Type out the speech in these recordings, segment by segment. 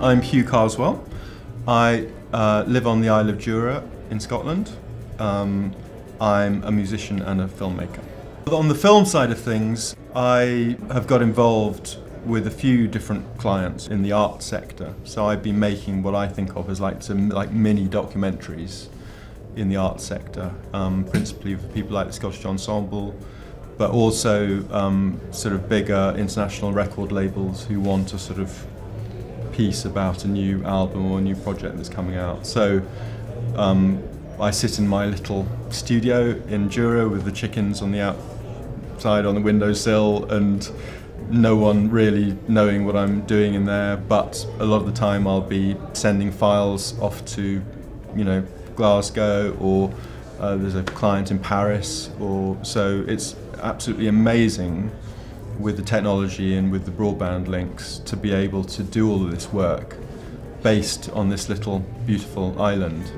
I'm Hugh Carswell. I live on the Isle of Jura in Scotland. I'm a musician and a filmmaker. On the film side of things, I have got involved with a few different clients in the art sector. So I've been making what I think of as some mini documentaries in the art sector, principally for people like the Scottish Ensemble, but also sort of bigger international record labels who want a sort of piece about a new album or a new project that's coming out. So I sit in my little studio in Jura with the chickens on the outside on the windowsill, and no one really knowing what I'm doing in there, but a lot of the time I'll be sending files off to, Glasgow, or there's a client in Paris, so it's absolutely amazing with the technology and with the broadband links to be able to do all of this work based on this little beautiful island.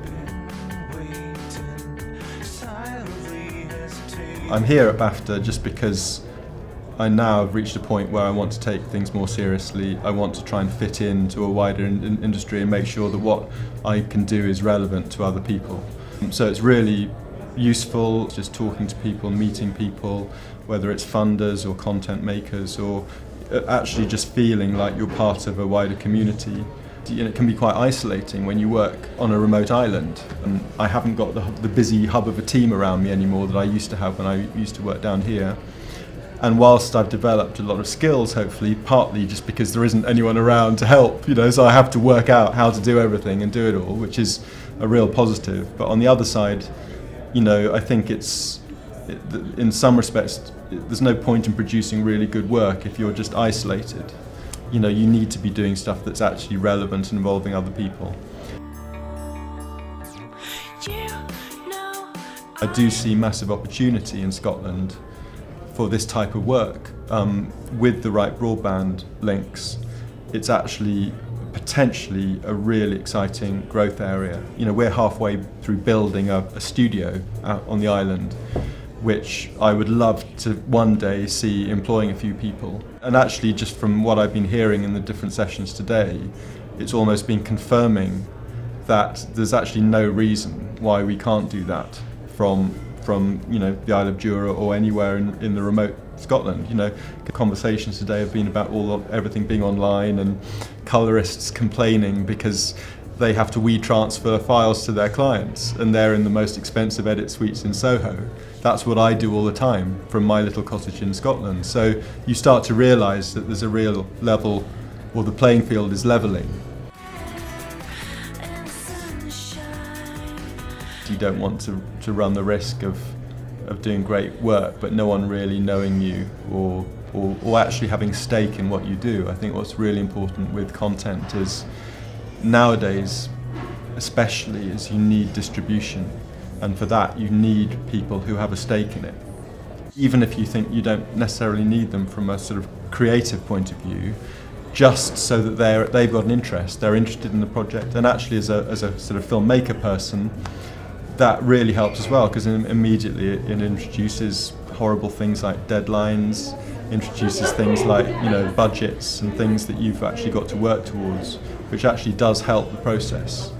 I'm here at BAFTA just because I now have reached a point where I want to take things more seriously. I want to try and fit into a wider industry and make sure that what I can do is relevant to other people. So it's really useful just talking to people, meeting people, whether it's funders or content makers, or actually just feeling like you're part of a wider community. It can be quite isolating when you work on a remote island. I haven't got the busy hub of a team around me anymore that I used to have when I used to work down here. And whilst I've developed a lot of skills, hopefully, partly just because there isn't anyone around to help, so I have to work out how to do everything and do it all, which is a real positive. But on the other side, I think in some respects, there's no point in producing really good work if you're just isolated. You need to be doing stuff that's actually relevant and involving other people. I do see massive opportunity in Scotland for this type of work. With the right broadband links, it's actually potentially a really exciting growth area. We're halfway through building a studio out on the island, which I would love to one day see employing a few people. And actually, just from what I've been hearing in the different sessions today, it's almost been confirming that there's actually no reason why we can't do that from the Isle of Jura or anywhere in the remote Scotland. The conversations today have been about everything being online and colorists complaining because they have to WeTransfer files to their clients and they're in the most expensive edit suites in Soho. That's what I do all the time from my little cottage in Scotland. So you start to realise that there's a real level, or the playing field is levelling. You don't want to run the risk of doing great work but no one really knowing you or actually having stake in what you do. I think what's really important with content is nowadays especially is you need distribution, and for that you need people who have a stake in it. Even if you think you don't necessarily need them from a sort of creative point of view, just so that they've got an interest, they're interested in the project, and actually as a sort of filmmaker person, that really helps as well, because immediately it introduces horrible things like deadlines, introduces things like budgets and things that you've actually got to work towards, which actually does help the process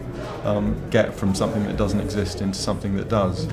get from something that doesn't exist into something that does.